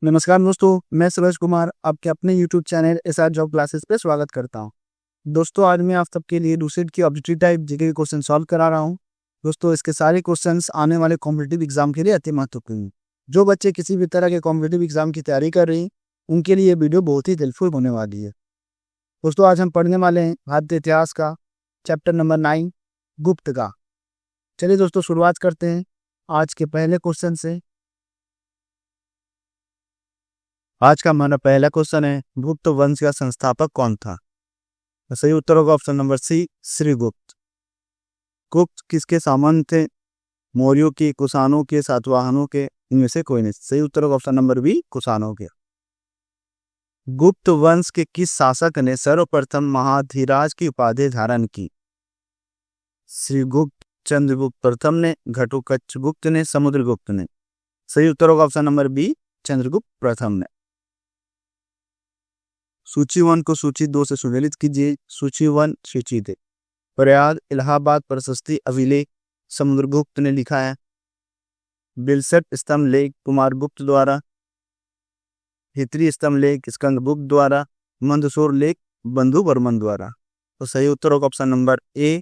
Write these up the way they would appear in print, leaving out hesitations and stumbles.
नमस्कार दोस्तों, मैं सूरज कुमार आपके अपने YouTube channel SR job classes पे स्वागत करता हूं। दोस्तों, आज मैं आप सबके लिए लूसेंट की ऑब्जेक्टिव टाइप जीके के क्वेश्चन सॉल्व करा रहा हूं। दोस्तों, इसके सारे क्वेश्चंस आने वाले कॉम्पिटिटिव एग्जाम के लिए अति महत्वपूर्ण हैं। जो बच्चे किसी भी तरह के कॉम्पिटिटिव एग्जाम की तैयारी कर रहे हैं, उनके लिए ये वीडियो बहुत ही हेल्पफुल होने वाली है। दोस्तों, आज हम पढ़ने वाले हैं भारतीय इतिहास का चैप्टर नंबर 9 गुप्त का। चलिए दोस्तों, शुरुआत करते हैं आज के पहले क्वेश्चन से। आज का हमारा पहला क्वेश्चन है, गुप्त वंश का संस्थापक कौन था? सही उत्तर होगा ऑप्शन नंबर सी, श्रीगुप्त। गुप्त किसके सामंत थे? मौर्यों के, कुषाणों के, सातवाहनों के, इनमें से कोई नहीं। सही उत्तर होगा ऑप्शन नंबर बी, कुषाणों के। गुप्त वंश के किस शासक ने सर्वप्रथम महाधीराज की उपाधि धारण की? श्रीगुप्त, चंद्रगुप्त प्रथम ने, घटोत्कच गुप्त ने, समुद्रगुप्त ने। सही उत्तर होगा ऑप्शन नंबर बी, चंद्रगुप्त प्रथम ने। सूची 1 को सूची 2 से सुमेलित कीजिए। सूची 1 सूची दे। प्रयाग इलाहाबाद प्रशस्ति अभिलेख समुद्रगुप्त ने लिखा है। बिलसट स्तंभ लेख कुमारगुप्त द्वारा। हितरी स्तंभ लेख स्कंदगुप्त द्वारा। मंदसौर लेख बंधु वर्मन द्वारा। तो सही उत्तर होगा ऑप्शन नंबर ए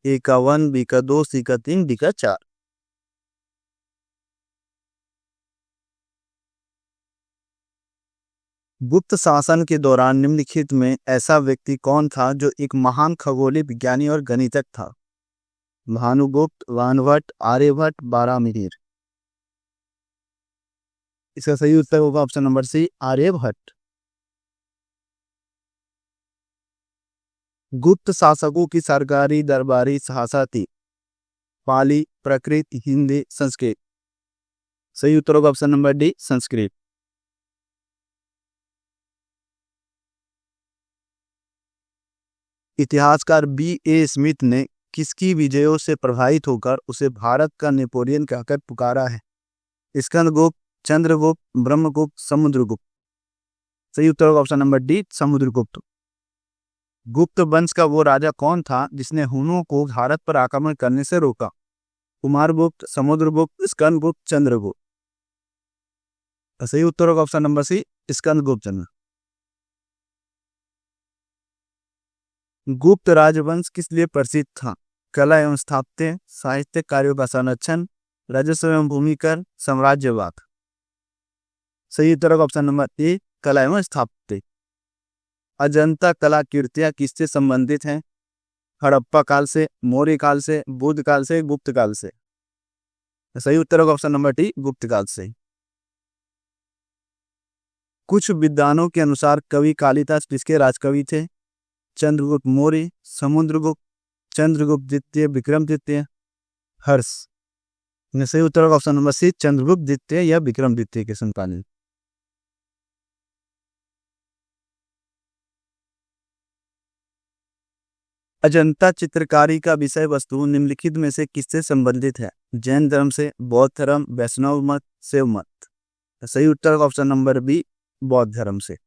का 1, बी का 2, सी का 3, डी का 4। गुप्त शासन के दौरान निम्नलिखित में ऐसा व्यक्ति कौन था जो एक महान खगोलीय विज्ञानी और गणितज्ञ था? भानुगुप्त, वानभट्ट, आर्यभट्ट, बारामिहिर। इसका सही उत्तर होगा ऑप्शन नंबर सी, आर्यभट्ट। गुप्त शासकों की सरकारी दरबारी भाषा थी पाली, प्राकृत, हिंदी, संस्कृत। सही उत्तर होगा ऑप्शन नंबर डी, संस्कृत। इतिहासकार बी.ए. स्मिथ ने किसकी विजयों से प्रभावित होकर उसे भारत का नेपोलियन कहकर पुकारा है? स्कंदगुप्त, चंद्रगुप्त, ब्रह्मगुप्त, समुद्रगुप्त। सही उत्तर होगा ऑप्शन नंबर डी, समुद्रगुप्त। गुप्त वंश का वो राजा कौन था जिसने हुनों को भारत पर आक्रमण करने से रोका? कुमारगुप्त, समुद्रगुप्त, स्कंदगुप्त, चंद्रगुप्त। सही उत्तर होगा ऑप्शन नंबर सी, स्कंदगुप्त। गुप्त राजवंश किस लिए प्रसिद्ध था? कला एवं स्थापत्य, साहित्य कार्यों का संरक्षण, राजस्व एवं भूमि कर, साम्राज्यवाद। सही उत्तर होगा ऑप्शन नंबर ए, कला एवं स्थापत्य। अजंता कला कीर्तियां किससे संबंधित हैं? हड़प्पा काल से, मौर्य काल से, बुद्ध काल से, गुप्त काल से। सही उत्तर होगा ऑप्शन नंबर डी, गुप्त काल से। कुछ विद्वानों के अनुसार कवि कालिदास किसके राजकवि थे? चंद्रगुप्त मौर्य, समुद्रगुप्त, चंद्रगुप्त द्वितीय, विक्रम द्वितीय, हर्ष। सही उत्तर होगा ऑप्शन नंबर सी, चंद्रगुप्त द्वितीय या विक्रम द्वितीय के संतान। अजंता चित्रकारी का विषय वस्तु निम्नलिखित में से किससे संबंधित है? जैन धर्म से, बौद्ध धर्म, वैष्णव मत, शैव मत। सही उत्तर होगा ऑप्शन नंबर बी, बौद्ध धर्म से।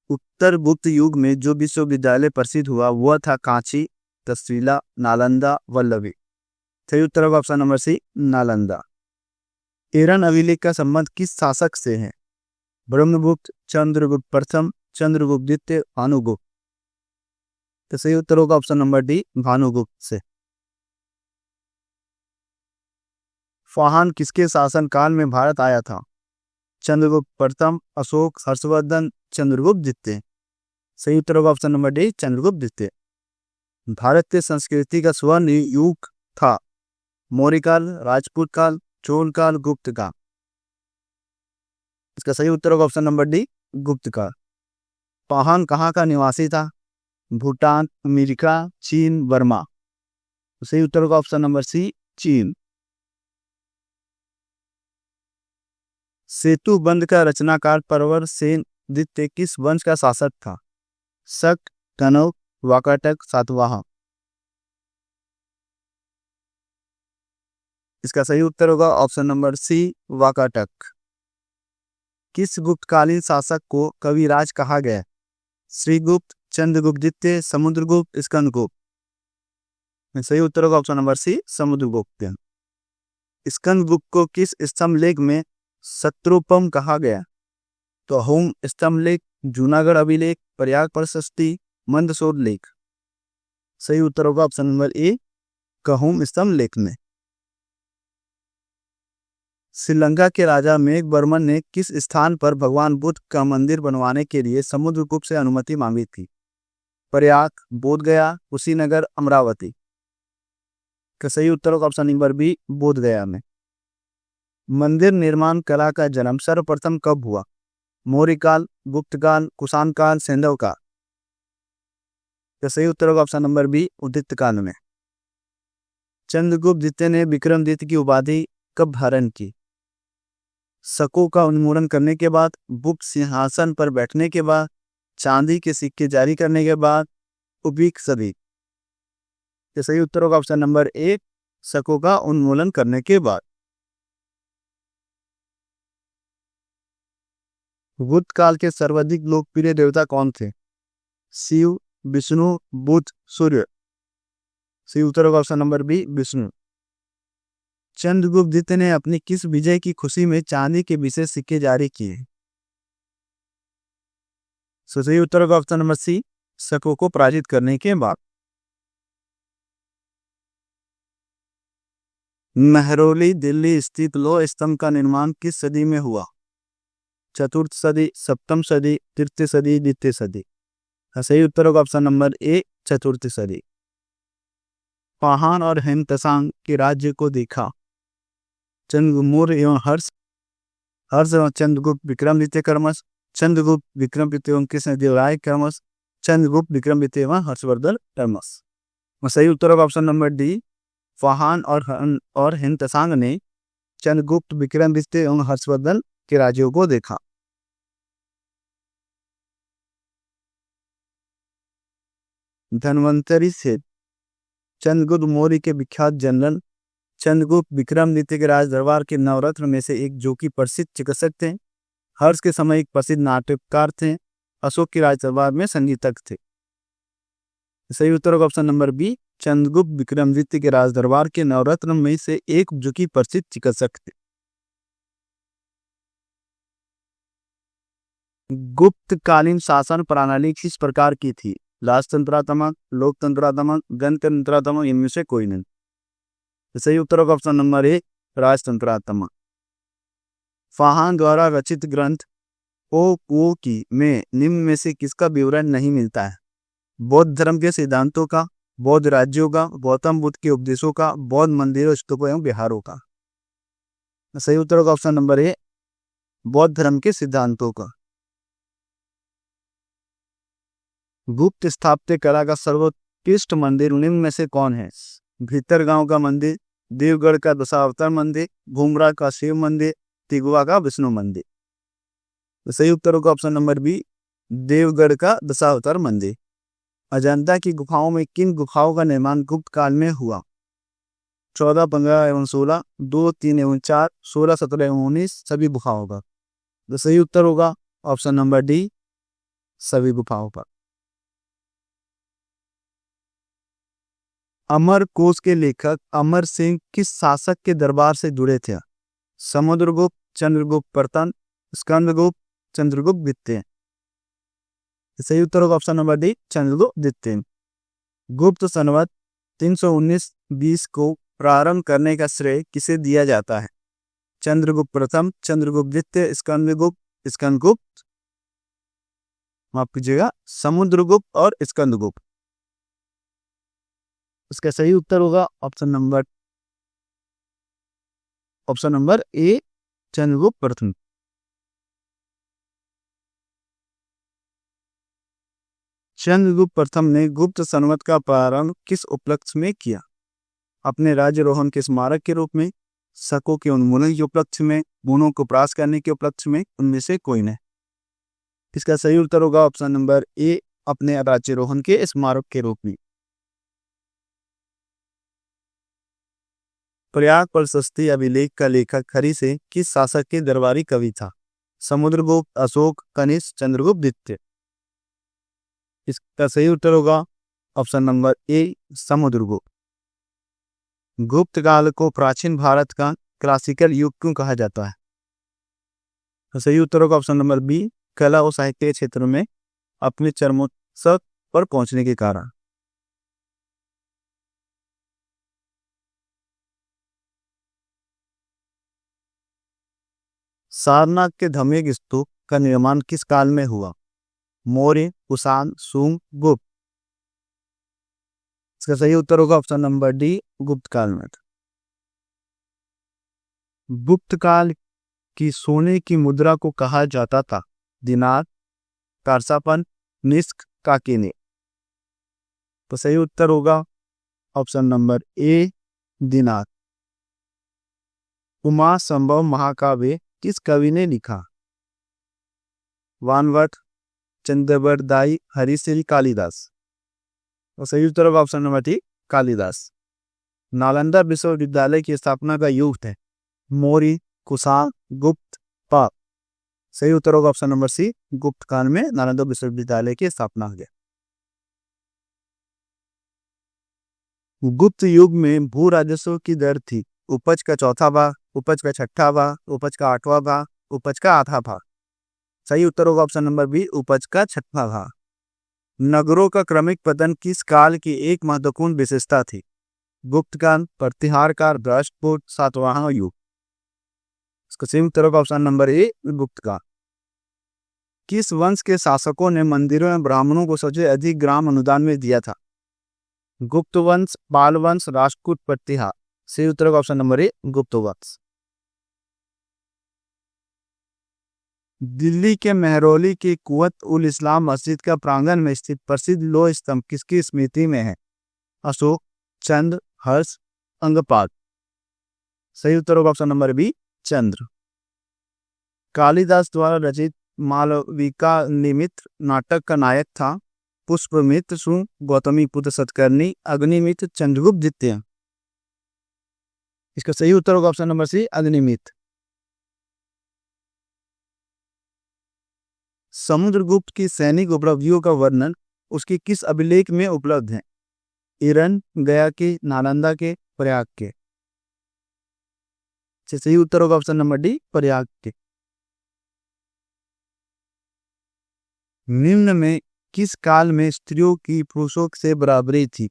उत्तर गुप्त युग में जो विश्वविद्यालय प्रसिद्ध हुआ वह था कांची, तक्षशिला, नालंदा, वल्लभी। सही उत्तर होगा ऑप्शन नंबर सी, नालंदा। एरन अभिलेख का संबंध किस शासक से है? ब्रह्मगुप्त, चंद्रगुप्त प्रथम, चंद्रगुप्त द्वितीय, भानुगुप्त। तो सही उत्तर होगा ऑप्शन नंबर डी, भानुगुप्त से। फाहन किसके शासन काल में भारत आया था? चंद्रगुप्त प्रथम, अशोक, हर्षवर्धन, चंद्रगुप्त द्वितीय। सही उत्तर होगा ऑप्शन नंबर डी, चंद्रगुप्त द्वितीय। भारतीय संस्कृति का स्वर्ण युग था मौर्य काल, राजपूत काल, चोल काल, गुप्त काल। इसका सही उत्तर होगा ऑप्शन नंबर डी, गुप्त काल। फाहन कहाँ का निवासी था? भूटान, अमेरिका, चीन, बर्मा। सही उत्तर होगा ऑप्शन नंबर सी, चीन। सेतु बंध का रचनाकार प्रवर सेन द्वितीय किस वंश का शासक था? शक, कनौज, वाकाटक, सातवाहन। इसका सही उत्तर होगा ऑप्शन नंबर सी, वाकाटक। किस गुप्तकालीन शासक को कविराज कहा गया? श्रीगुप्त, चंद्रगुप्त द्वितीय, समुद्रगुप्त, स्कंदगुप्त। सही उत्तर होगा option number C, Samudragupta. Skandagupta को किस स्तंभ लेख में शत्रुपम कहा गया? तो अहोम स्तंभ लेख, जूनागढ़ अभिलेख, प्रयाग प्रशस्ति, मंदसौर लेख। सही उत्तर होगा ऑप्शन नंबर ए, अहोम स्तंभ लेख में। श्रीलंका के राजा मेघवर्मन ने किस स्थान पर भगवान बुद्ध का मंदिर बनवाने के लिए समुद्रगुप्त से अनुमति मांगी थी? प्रयाग, बोधगया, कुशीनगर, अमरावती। का सही उत्तर होगा ऑप्शन नंबर बी, बोधगया में। मंदिर निर्माण कला का जन्म सर्वप्रथम कब हुआ? मौर्य काल, गुप्त काल, कुषाण काल, सैंधव काल। का सही उत्तर होगा ऑप्शन नंबर बी, उदित काल में। चंद्रगुप्त द्वितीय ने विक्रमादित्य की उपाधि कब धारण की? शकों का उन्मूलन करने के बाद, गुप्त सिंहासन पर बैठने के बाद, चांदी के सिक्के जारी करने के बाद, उपयुक्त सदी। तो सही उत्तर होगा ऑप्शन नंबर ए, शकों का उन्मूलन करने के बाद। गुप्त काल के सर्वाधिक लोकप्रिय देवता कौन थे? शिव, विष्णु, बुध, सूर्य। सही उत्तर होगा option number B, Vishnu. Chandragupta द्वितीय ने अपनी किस विजय की खुशी में चांदी के विशेष सिक्के जारी किए? सही उत्तर होगा ऑप्शन नंबर सी, शकों को पराजित करने के बाद। महरौली दिल्ली स्थित लौह स्तंभ का निर्माण किस सदी में हुआ? चतुर्थ सदी, सप्तम सदी, तृतीय सदी, द्वितीय सदी। सही उत्तर होगा ऑप्शन नंबर ए, चतुर्थ सदी। पाहान और हेमतसांग के राज्य को देखा? चंद्रगुप्त मौर्य एवं हर्ष एवं चंद्रगुप्त विक्रमादित्य क्रमश, चंद्रगुप्त विक्रमादित्य एवं कृष्णदेवराय क्रमश, चंद्रगुप्त विक्रमादित्य एवं हर्षवर्धन क्रमश। सही उत्तर होगा ऑप्शन नंबर डी, फाहान और हेमतसांग ने चंद्रगुप्त विक्रमादित्य एवं हर्षवर्धन के राज्यों को देखा। धन्वंतरी से चंद्रगुप्त मौर्य के विख्यात जनरल चंद्रगुप्त विक्रमादित्य के राज दरबार के नवरत्न में से एक, जो कि प्रसिद्ध चिकित्सक थे, हर्ष के समय एक प्रसिद्ध नाट्यकार थे, अशोक के राज दरबार में संगीतज्ञ थे। सही उत्तर होगा option number B, Chandragupta Vikramaditya के राज दरबार के नवरत्न में से एक, जो कि प्रसिद्ध चिकित्सक थे। गुप्तकालीन शासन प्रणाली किस प्रकार की थी? राजतंत्रात्मक, लोकतंत्रात्मक, गणतंत्रात्मक, इनमें से कोई नहीं। सही उत्तर होगा ऑप्शन नंबर ए, राजतंत्रात्मक। फाहान द्वारा रचित ग्रंथ ओ की में निम्न में से किसका विवरण नहीं मिलता है? बौद्ध धर्म के सिद्धांतों का, बौद्ध राज्यों का, गौतम बुद्ध के उपदेशों का, बौद्ध मंदिरों, स्तूपों एवं विहारों का। सही उत्तर होगा ऑप्शन नंबर ए, बौद्ध धर्म के सिद्धांतों का। गुप्त स्थापत्य कला का सर्वोत्कृष्ट मंदिर निम्न में से कौन है? भीतरगांव का मंदिर, देवगढ़ का दशावतार मंदिर, भूमरा का शिव मंदिर, तिगवा का विष्णु मंदिर। तो सही उत्तर होगा ऑप्शन नंबर बी, देवगढ़ का दशावतार मंदिर। अजंता की गुफाओं में किन गुफाओं का निर्माण गुप्त काल में हुआ? 14, 15 एवं 16, 2, 3 एवं 4, 16, 17 एवं 19, सभी गुफाओं का। तो सही उत्तर होगा ऑप्शन नंबर डी, सभी गुफाओं पर। अमरकोश के लेखक अमर सिंह किस शासक के दरबार से जुड़े थे? समुद्रगुप्त, चंद्रगुप्त प्रथम, स्कंदगुप्त, चंद्रगुप्त द्वितीय। सही उत्तर होगा ऑप्शन नंबर डी, चंद्रगुप्त द्वितीय। गुप्त संवत 319-20 को प्रारंभ करने का श्रेय किसे दिया जाता है? चंद्रगुप्त प्रथम, चंद्रगुप्त द्वितीय, स्कंदगुप्त, माफ कीजिएगा, समुद्रगुप्त और स्कंदगुप्त। इसका सही उत्तर होगा ऑप्शन नंबर ए, चंद्रगुप्त प्रथम। चंद्रगुप्त प्रथम ने गुप्त संवत का प्रारंभ किस उपलक्ष्य में किया? अपने राज्यारोहण के स्मारक के रूप में, शकों के उन्मूलन के उपलक्ष्य में, गुणों को परास्त करने के उपलक्ष्य में, उनमें से कोई नहीं। इसका सही उत्तर होगा ऑप्शन नंबर ए, अपने राज्यारोहण के स्मारक के रूप में। प्रयाग प्रशस्ति अभिलेख का लेखक खरी से किस शासक के दरबारी कवि था? समुद्रगुप्त, अशोक, कनिष्क, चंद्रगुप्त द्वितीय। इसका सही उत्तर होगा ऑप्शन नंबर ए, समुद्रगुप्त। गुप्त काल को प्राचीन भारत का क्लासिकल युग क्यों कहा जाता है? तो सही उत्तर होगा ऑप्शन नंबर बी, कला और साहित्य के क्षेत्र में अपने चरमोत्कर्ष पर पहुंचने के कारण। सारनाथ के धमेक स्तूप का निर्माण किस काल में हुआ? मौर्य, कुषाण, शुंग, गुप्त। इसका सही उत्तर होगा ऑप्शन नंबर डी, गुप्त काल में। गुप्त काल की सोने की मुद्रा को कहा जाता था? दिनार, कारसापन, निष्क, काकिनी। तो सही उत्तर होगा ऑप्शन नंबर ए, दिनार। उमा संभव महाकाव्य किस कवि ने लिखा? वानवट, चंद्रवरदाई, हरिश्री, कालिदास। तो सही उत्तर होगा option number D, Kalidas. Nalanda विश्वविद्यालय की स्थापना का युग है? मौर्य, कुषाण, गुप्त, पाल। सही उत्तर होगा ऑप्शन नंबर सी, गुप्त काल में नालंदा विश्वविद्यालय की स्थापना हुई। गुप्त युग में भू राजस्व की दर थी? उपज का चौथा भाग, उपज का छठा भाग, उपज का आठवां भाग, उपज का आधा भाग। सही उत्तर होगा ऑप्शन नंबर बी, उपज का छठा भाग। नगरों का क्रमिक पतन किस काल की एक महत्वपूर्ण विशेषता थी? गुप्त काल, प्रतिहार काल, राष्ट्रकूट, सातवाहन युग। इसका सही उत्तर होगा ऑप्शन नंबर ए, गुप्त काल। किस वंश के शासकों ने मंदिरों में ब्राह्मणों को सबसे अधिक ग्राम अनुदान में दिया था? गुप्त वंश, पाल वंश, राष्ट्रकूट, प्रतिहार। सही उत्तर होगा ऑप्शन नंबर ए, गुप्त वंश। दिल्ली के मेहरौली की कुवत उल इस्लाम मस्जिद का प्रांगण में स्थित प्रसिद्ध लोह स्तंभ किसकी स्मृति में है? अशोक, चंद्र, हर्ष, अंगपाल। सही उत्तर होगा ऑप्शन नंबर बी, चंद्र। कालिदास द्वारा रचित मालविका निमित्त नाटक का नायक था? पुष्पमित्र, शुंग, गौतमीपुत्र सतकर्णी, अग्निमित्र, चंद्रगुप्त द्वितीय। इसका सही उत्तर होगा option number C, Agnimitra. Samudragupta की सैनिक उपलब्धियों का वर्णन उसकी किस अभिलेख में उपलब्ध है? ईरन, गया के, नालंदा के, प्रयाग के। सही उत्तर होगा ऑप्शन नंबर डी, प्रयाग के। निम्न में किस काल में स्त्रियों की पुरुषों से बराबरी थी?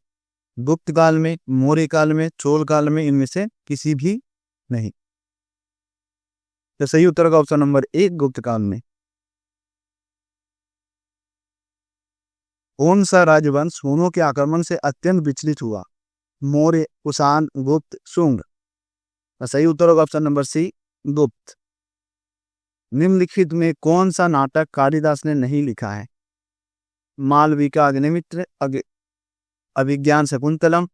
गुप्त काल में, मौर्य काल में, चोल काल में, इनमें से किसी भी नहीं। तो सही उत्तर होगा ऑप्शन नंबर ए, गुप्त काल में। कौन सा राजवंश हुनों के आक्रमण से अत्यंत विचलित हुआ? मौर्य, कुषाण, गुप्त, शुंग। सही उत्तर होगा ऑप्शन नंबर सी, गुप्त। निम्नलिखित में कौन सा नाटक कालिदास ने नहीं लिखा है? मालविका अग्निमित्र, अभिज्ञान शकुंतलम,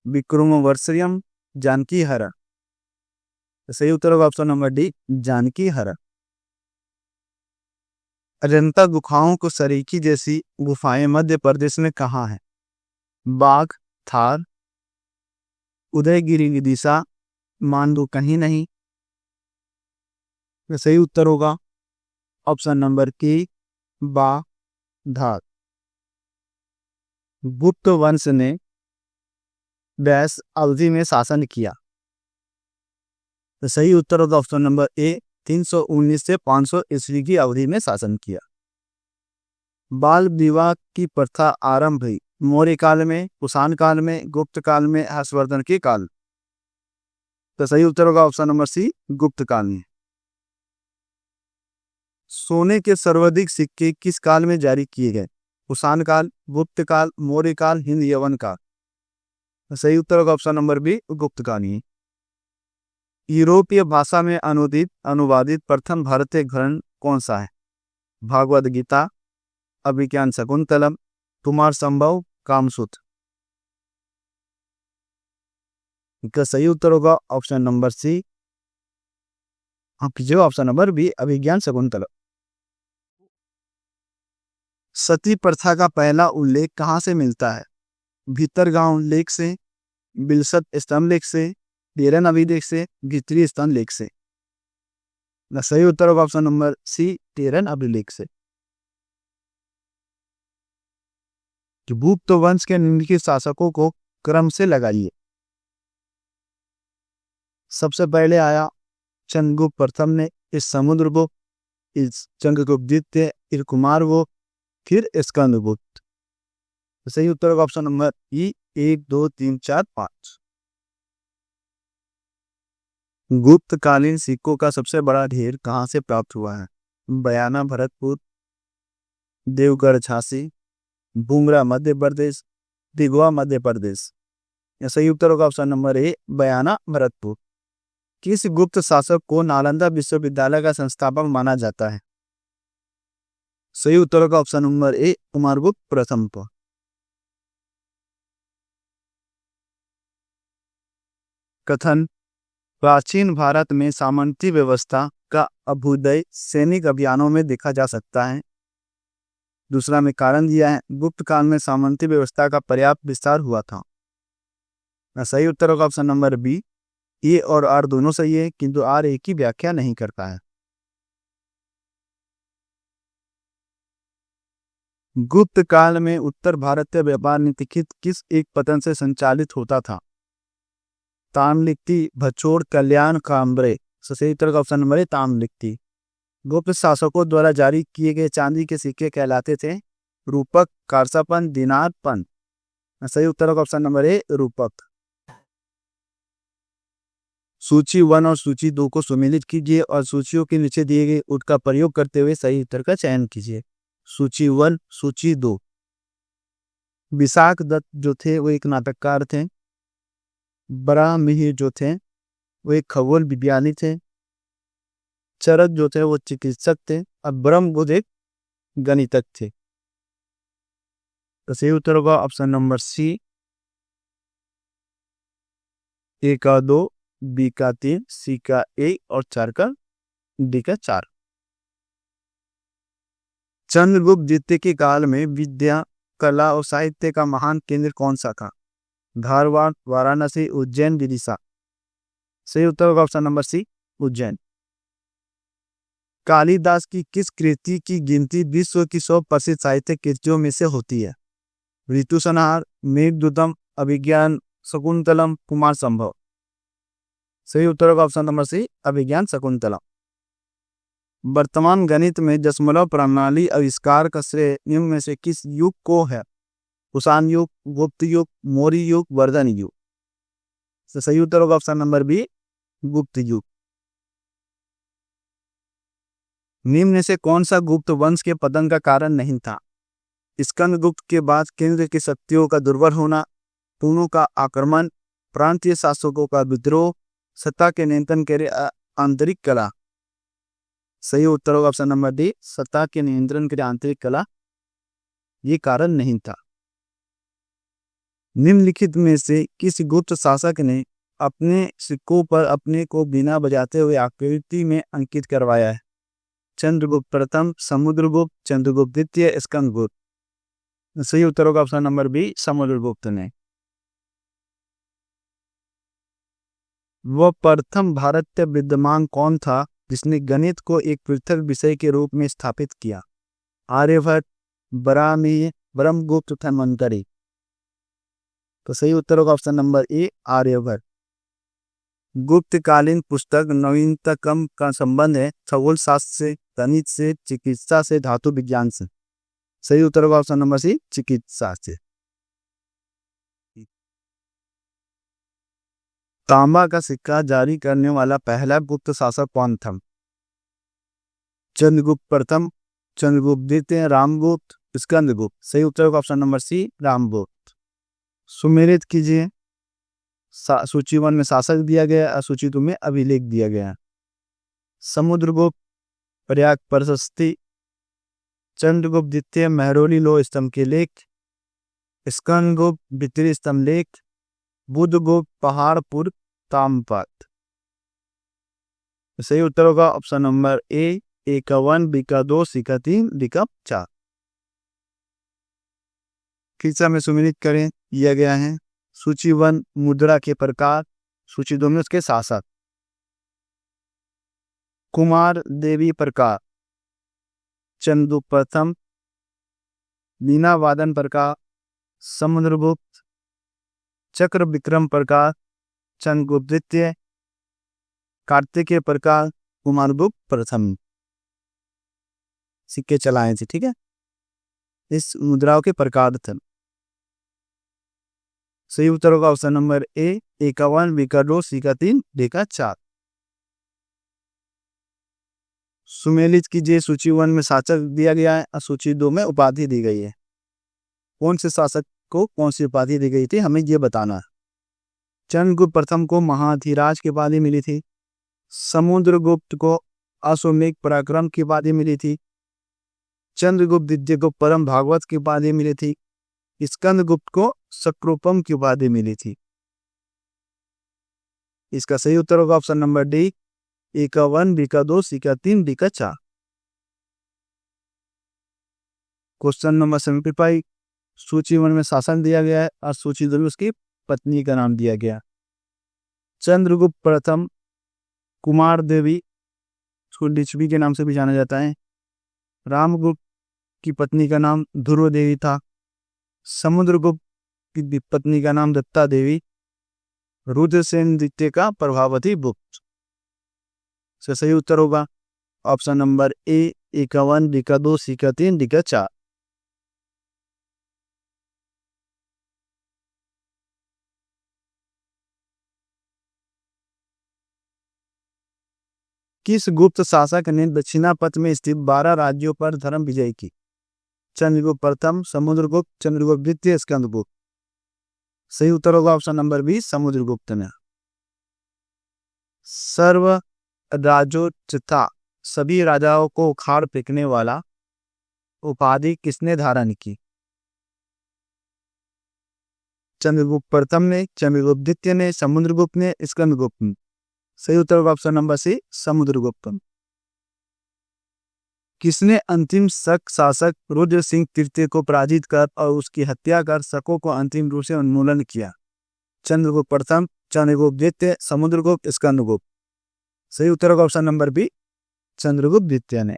विक्रमोर्वशीयम, जानकी हरण। सही उत्तर होगा ऑप्शन नंबर डी, जानकी हरण। अजंता गुफाओं को सरीकी जैसी गुफाएं मध्य प्रदेश में कहाँ हैं? बाघ, थार, उदयगिरी विदिशा, मांडू कहीं नहीं। सही उत्तर होगा ऑप्शन नंबर के, बा, धार। गुप्त वंश ने बैस अवधि में शासन किया? तो सही उत्तर होगा ऑप्शन नंबर ए, 319 से 500 ईस्वी की अवधि में शासन किया। बाल विवाह की प्रथा आरंभ हुई मौर्य काल में, कुषाण काल में, गुप्त काल में, हर्षवर्धन के काल। तो सही उत्तर होगा ऑप्शन नंबर सी, गुप्त काल में। सोने के सर्वाधिक सिक्के किस काल में जारी किए गए? कुषाण काल, गुप्त काल, मौर्य काल, हिंद यवन काल। तो सही उत्तर होगा ऑप्शन नंबर बी, गुप्त काल ही। यूरोपीय भाषा में अनुवादित प्रथम भारतीय ग्रंथ कौन सा है? भागवत गीता, अभिज्ञान शकुंतलम, कुमार संभव, कामसूत्र। इसका सही उत्तर होगा option number C, option number B, Abhijnan Shakuntalam. सती प्रथा का पहला उल्लेख कहाँ से मिलता है? भीतरगांव लेख से, बिलसत स्तंभ लेख से, डेरन अभिलेख से, भीतरी स्तंभ लेख से। सही उत्तर होगा ऑप्शन नंबर सी, डेरन अभिलेख से। गुप्त वंश के निम्नलिखित शासकों को क्रम से लगाइए। सबसे पहले आया चंद्रगुप्त प्रथम ने इस समुद्रगुप्त, चंद्रगुप्त द्वितीय, फिर कुमारगुप्त, फिर स्कंदगुप्त। सही उत्तर होगा ऑप्शन नंबर ई, 1 2 3 4 5। गुप्तकालीन सिक्कों का सबसे बड़ा ढेर कहाँ से प्राप्त हुआ है? बयाना भरतपुर, देवगढ़ झांसी, बुंगरा मध्य प्रदेश, दिगवा मध्य प्रदेश। यह सही उत्तर होगा ऑप्शन नंबर ए, बयाना भरतपुर। किस गुप्त शासक को नालंदा विश्वविद्यालय का संस्थापक माना जाता है? सही उत्तर होगा ऑप्शन नंबर ए, कुमारगुप्त प्रथम को। कथन: प्राचीन भारत में सामंती व्यवस्था का अभ्युदय सैनिक अभियानों में देखा जा सकता है। दूसरा में कारण दिया है, गुप्त काल में सामंती व्यवस्था का पर्याप्त विस्तार हुआ था। सही उत्तर होगा ऑप्शन नंबर बी, ए और आर दोनों सही है, किंतु आर एक की व्याख्या नहीं करता है। गुप्त काल में उत्तर भारतीय व्यापार निम्नलिखित किस एक पतन से संचालित होता था? ताम्रलिप्ति, भचोड़, कल्याण, काम्बरे। सही उत्तर का ऑप्शन नंबर है ताम्रलिप्ति। गुप्त शासकों द्वारा जारी किए गए चांदी के सिक्के कहलाते थे रूपक, कारसापन, दिनार, पन। सही उत्तर का ऑप्शन नंबर है रूपक। सूची 1 और सूची 2 को सम्मिलित कीजिए और सूचियों के नीचे दिए गए उत्तर का प्रयोग करते हुए सही उत्तर का चयन कीजिए। सूची 1, सूची 2। विशाख दत्त जो थे वो एक नाटककार थे। बड़ा मिहिर जो थे वो एक खगोल विज्ञानी थे। चरक जो थे वो चिकित्सक थे और ब्रह्मबुद्ध एक गणितज्ञ थे। तो सही उत्तर होगा ऑप्शन नंबर सी, ए का 2, बी का 3, सी का 1 और 4 का डी का 4। चंद्रगुप्त द्वितीय के काल में विद्या, कला और साहित्य का महान केंद्र कौन सा था? धारवाड़, वाराणसी, उज्जैन, विदिशा। सही उत्तर होगा option number C, Ujjain. Kalidasa की किस कृति की गिनती विश्व की 100 प्रसिद्ध साहित्यिक कृतियों में से होती है? ऋतुसंहार, मेघदूतम, अभिज्ञान, शकुंतलम, कुमार संभव। सही उत्तर होगा ऑप्शन नंबर सी, अभिज्ञान शकुंतलम। वर्तमान गणित में दशमलव प्रणाली आविष्कार का श्रेय निम्न में से किस युग को है? कुषाण युग, गुप्त युग, मौर्य युग, वर्धन युग। सही उत्तर होगा ऑप्शन नंबर बी, गुप्त युग। निम्न में से कौन सा गुप्त वंश के पतन का कारण नहीं था? स्कंदगुप्त के बाद केंद्र की शक्तियों का दुर्बल होना, पूर्वों का आक्रमण, प्रांतीय शासकों का विद्रोह, सत्ता के नियंत्रण के लिए आंतरिक कला। सही उत्तर होगा ऑप्शन नंबर डी, सत्ता के नियंत्रण के लिए आंतरिक कला ये कारण नहीं था। निम्नलिखित में से किस गुप्त शासक ने अपने सिक्कों पर अपने को बिना बजाते हुए आकृति में अंकित करवाया है? चंद्रगुप्त प्रथम, समुद्रगुप्त, चंद्रगुप्त द्वितीय, स्कंदगुप्त। सही उत्तर होगा ऑप्शन नंबर बी, समुद्रगुप्त ने। वह प्रथम भारतीय विद्वान कौन था जिसने गणित को एक पृथक विषय के रूप में स्थापित किया? आर्यभट्ट, बराहमिह, ब्रह्मगुप्त तथा मंतरी। तो सही उत्तर होगा ऑप्शन नंबर ए, आर्यभट्ट। गुप्तकालीन पुस्तक नवीनतम का संबंध है खगोल शास्त्र से, गणित से, चिकित्सा से, धातु विज्ञान से। सही उत्तर होगा ऑप्शन नंबर सी, चिकित्सा से। तांबा का सिक्का जारी करने वाला पहला गुप्त शासक कौन था? चंद्रगुप्त प्रथम, चंद्रगुप्त द्वितीय, रामगुप्त, स्कंदगुप्त। सही उत्तर होगा ऑप्शन नंबर सी, रामगुप्त। सुमेलित कीजिए। सूची 1 में शासक दिया गया और सूची 2 में अभिलेख दिया गया। समुद्रगुप्त, प्रयाग प्रशस्ति, चंद्रगुप्त द्वितीय, महरौली लोह स्तंभ के लेख, स्कंदगुप्त भित्री स्तंभ लेख, बुधगुप्त पहाड़पुर ताम्रपत्र। सही उत्तर होगा ऑप्शन नंबर ए, ए का 1, बी का 2, सी का 3, डी का 4। खिस्सा में सुमेलित करें दिया गया है। सूची 1 मुद्रा के प्रकार, सूची 2 में उसके शासक। कुमार देवी प्रकार, चंद्रगुप्त प्रथम, वीणा वादन प्रकार, समुद्रगुप्त, चक्र विक्रम प्रकार, चंद्रगुप्त द्वितीय, कार्तिकेय प्रकार, कुमारगुप्त प्रथम। सिक्के चलाए थे। ठीक है, इस मुद्राओं के प्रकार थे। सही उत्तर होगा ऑप्शन नंबर ए 51, बी का 2, सी का 3, डी का 4। सुमेलित कीजिए, सूची 1 में शासक दिया गया है और सूची 2 में उपाधि दी गई है। कौन से शासक को कौन सी उपाधि दी गई थी हमें ये बताना है। चंद्रगुप्त प्रथम को महाधिराज की उपाधि मिली थी। समुद्रगुप्त को अश्वमेध पराक्रम की उपाधि मिली थी। चंद्रगुप्त द्वितीय को परम भागवत की उपाधि मिली थी। स्कंदगुप्त को सक्रोपम की उपाधि मिली थी। इसका सही उत्तर होगा ऑप्शन नंबर डी, ए का 1, बी का 2, सी का 3, डी का 4। क्वेश्चन नंबर 75, सूची 1 में शासन दिया गया है और सूची 2 में उसकी पत्नी का नाम दिया गया। चंद्रगुप्त प्रथम कुमार देवी, उसको लिच्छवी के नाम से भी जाना जाता है। रामगुप्त की पत्नी का नाम ध्रुव देवी था। समुद्रगुप्त की पत्नी का नाम दत्ता देवी। रुद्रसेन द्वितीय का प्रभावती गुप्त। से सही उत्तर होगा ऑप्शन नंबर ए का 1, बी का 2, सी का 3, डी का 4। किस गुप्त शासक ने दक्षिणापथ में स्थित 12 राज्यों पर धर्म विजय की? चंद्रगुप्त प्रथम, समुद्रगुप्त, चंद्रगुप्त द्वितीय, स्कंदगुप्त। सही उत्तर होगा ऑप्शन नंबर बी, समुद्रगुप्त ने। सर्व राजोचिता, सभी राजाओं को उखाड़ फेंकने वाला उपाधि किसने धारण की? चंद्रगुप्त प्रथम ने, चंद्रगुप्त द्वितीय ने, समुद्रगुप्त ने, स्कंदगुप्त ने। सही उत्तर होगा ऑप्शन नंबर सी, समुद्रगुप्त। किसने अंतिम शक शासक रुद्र सिंह तृतीय को पराजित कर और उसकी हत्या कर शकों को अंतिम रूप से उन्मूलन किया? चंद्रगुप्त प्रथम, चंद्रगुप्त द्वितीय, समुद्रगुप्त, स्कंदगुप्त। सही उत्तर होगा ऑप्शन नंबर बी, चंद्रगुप्त द्वितीय ने।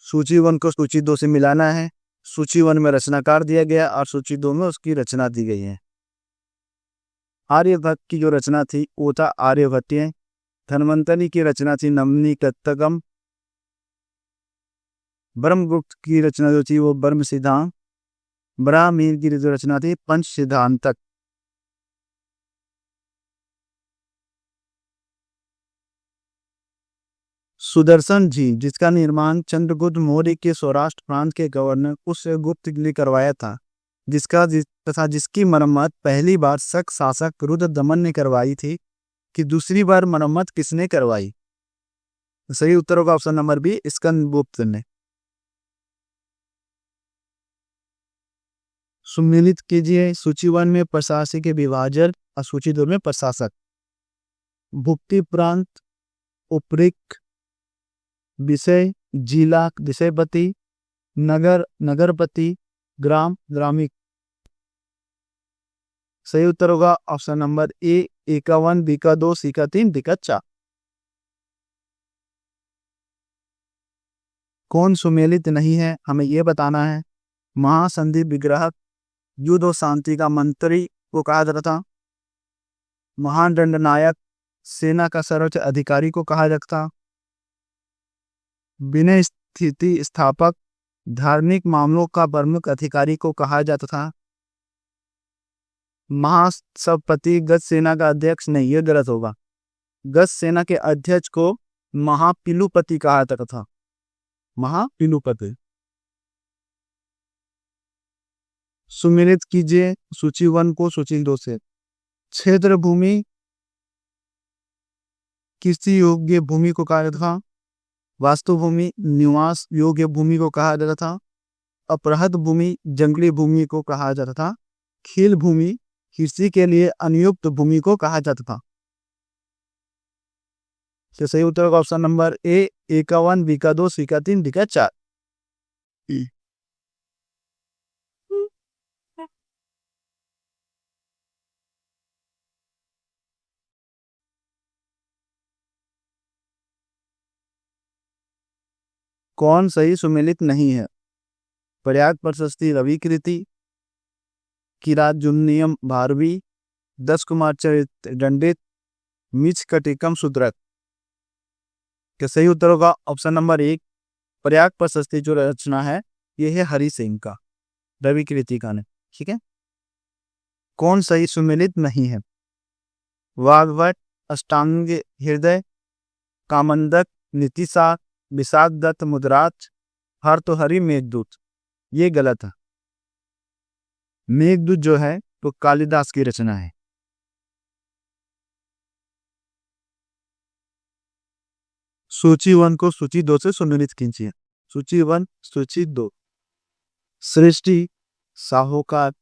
सूची 1 को सूची 2 से मिलाना है। सूची 1 में रचनाकार दिया गया और सूची 2 में उसकी रचना दी गई है। आर्यभट्ट की जो रचना थी वो था आर्यभट्टीय। धन्वंतरि की रचना थी नवनीतत्तकम। ब्रह्मगुप्त की रचना जो थी वो ब्रह्म सिद्धांत। ब्राह्मीण की जो रचना थी पंच सिद्धांतक। सुदर्शन जी, जिसका निर्माण चंद्रगुप्त मौर्य के सौराष्ट्र प्रांत के गवर्नर पुष्यगुप्त ने करवाया था, जिसकी मरम्मत पहली बार शक शासक रुद्रदमन ने करवाई थी, कि दूसरी बार मरम्मत किसने करवाई? सही उत्तर होगा ऑप्शन नंबर बी, स्कंदगुप्त ने। सुमेलित कीजिए, सूची 1 में प्रशासकीय विभाजन और सूची 2 में प्रशासक। भुक्ति प्रांत, उपरिक, विषय जिला विषयपति, नगर नगरपति, ग्राम ग्रामिक। सही उत्तर होगा ऑप्शन नंबर ए का 1, बी का 2, सी का 3, डी का 4। कौन सुमेलित नहीं है हमें यह बताना है। महासंधि विग्रह, युद्ध और शांति का मंत्री को कहा जाता था। महान दंडनायक, सेना का सर्वोच्च अधिकारी को कहा जाता था। विनय स्थिति स्थापक, धार्मिक मामलों का प्रमुख अधिकारी को कहा जाता था। महासभापति, गज सेना का अध्यक्ष नहीं, यह गलत होगा। गज सेना के अध्यक्ष को महापिलुपति कहा जाता था। महापिलुपति। सुमेलित कीजिए सूची 1 को सूची 2 से। क्षेत्र भूमि कृषि योग्य भूमि को कहा जाता था। वास्तु भूमि निवास योग्य भूमि को कहा जाता था। अपरहत भूमि जंगली भूमि को कहा जाता था। खील भूमि कृषि के लिए अनुयुक्त भूमि को कहा जाता था। तो सही उत्तर होगा ऑप्शन नंबर ए का 1, बी का 2, सी का 3, डी का 4। कौन सही सुमेलित नहीं है? प्रयाग प्रशस्ति रविकृति, किरात जुम्नियम भारवी, 10 कुमार चरित दंडित, मिच कटिकम सुद्रक। कि सही उत्तर होगा ऑप्शन नंबर 1 प्रयाग प्रशस्ति जो रचना है ये है हरि सिंह का, रवि कृतिका ने। ठीक है। कौन सही सुमेलित नहीं है? वाग्भट, अष्टांग हृदय, कामंदक, नीतिशार, विषाद दत्त मुद्राज, भर्तृहरि मेघदूत। ये गलत है। मेघदूत जो है तो कालिदास की रचना है। सूची 1 को सूची 2 से सुमेलित कीजिए। सूची 1, सूची 2। सृष्टि, साहूकार,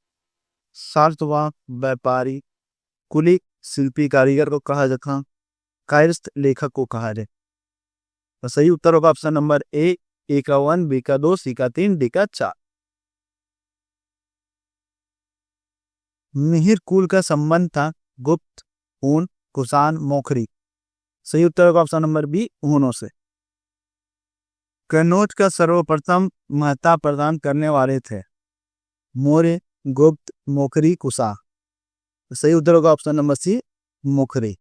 सार्थवाक, व्यापारी, कुली शिल्पी कारीगर को कहा जाता, कायस्थ लेखक को कहा जाए। तो सही उत्तर होगा ऑप्शन नंबर ए का 1, बी का 2, सी का 3, डी का 4। मिहिर कुल का संबंध था गुप्त, हून, कुषाण, मोखरी। सही उत्तर होगा ऑप्शन नंबर बी, हूनों से। कन्नौज का सर्वप्रथम महत्ता प्रदान करने वाले थे मौर्य, गुप्त, मोखरी, कुषाण। सही उत्तर होगा ऑप्शन नंबर सी, मोखरी।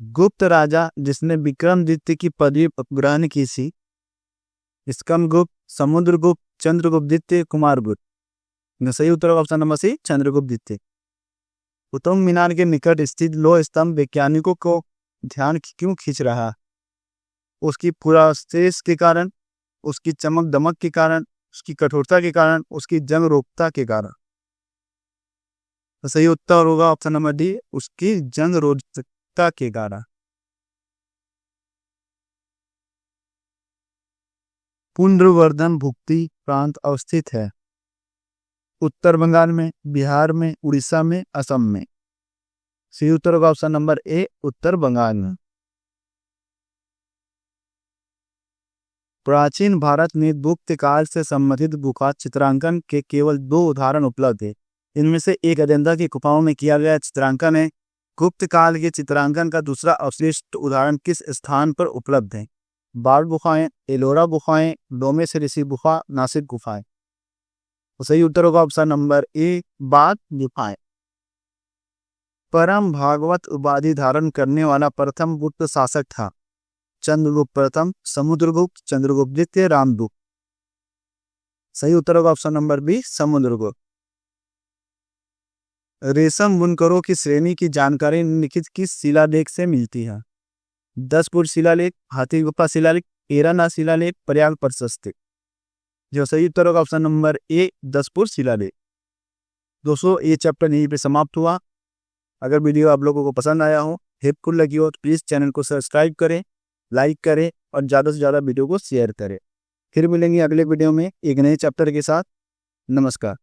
गुप्त राजा जिसने विक्रमादित्य की पदवी ग्रहण की थी, स्कंदगुप्त, समुद्रगुप्त, चंद्रगुप्त द्वितीय, कुमारगुप्त। सही उत्तर होगा ऑप्शन नंबर सी, चंद्रगुप्त द्वितीय। कुतुब मीनार के निकट स्थित लोह स्तंभ वैज्ञानिकों को ध्यान क्यों खींच रहा है? उसकी पुरास्तेज के कारण, उसकी चमक दमक के कारण, उसकी कठोरता के कारण, उसकी जंग रोकता के कारण। तो सही उत्तर होगा ऑप्शन नंबर डी, उसकी जंग रोकता के कारण। पुंड्रवर्धन भुक्ति प्रांत अवस्थित है उत्तर बंगाल में, बिहार में, उड़ीसा में, असम में। सही उत्तर होगा ऑप्शन नंबर ए, उत्तर बंगाल में। प्राचीन भारत में गुप्त काल से संबंधित गुफा चित्रांकन के केवल 2 उदाहरण उपलब्ध है। इनमें से एक अजंता की गुफाओं में किया गया चित्रांकन है। गुप्त काल के चित्रांकन का दूसरा अवशिष्ट उदाहरण किस स्थान पर उपलब्ध है? बाढ़ गुफाएं, एलोरा गुफाएं, डोमेश ऋषि गुफा, नासिक गुफाएं। तो सही उत्तर होगा ऑप्शन नंबर ए, बाढ़ गुफाएं। परम भागवत उपाधि धारण करने वाला प्रथम गुप्त शासक था चंद्रगुप्त प्रथम, समुद्रगुप्त, चंद्रगुप्त द्वितीय, रामगुप्त। सही उत्तर होगा ऑप्शन नंबर बी, समुद्रगुप्त। रेशम बुनकरों की श्रेणी की जानकारी निम्नलिखित किस शिलालेख से मिलती है? 10 फुट शिलालेख, हाथी गुफा शिलालेख, एराना शिलालेख, प्रयाग प्रशस्ति। जो सही उत्तर होगा ऑप्शन नंबर ए, 10 फुट शिलालेख। दोस्तों ये चैप्टर यहीं पे समाप्त हुआ। अगर वीडियो आप लोगों को पसंद आया हो, हेल्पफुल लगी हो तो प्लीज़ चैनल को सब्सक्राइब करें, लाइक करें और ज़्यादा से ज़्यादा वीडियो को शेयर करें। फिर मिलेंगे अगले वीडियो में एक नए चैप्टर के साथ। नमस्कार।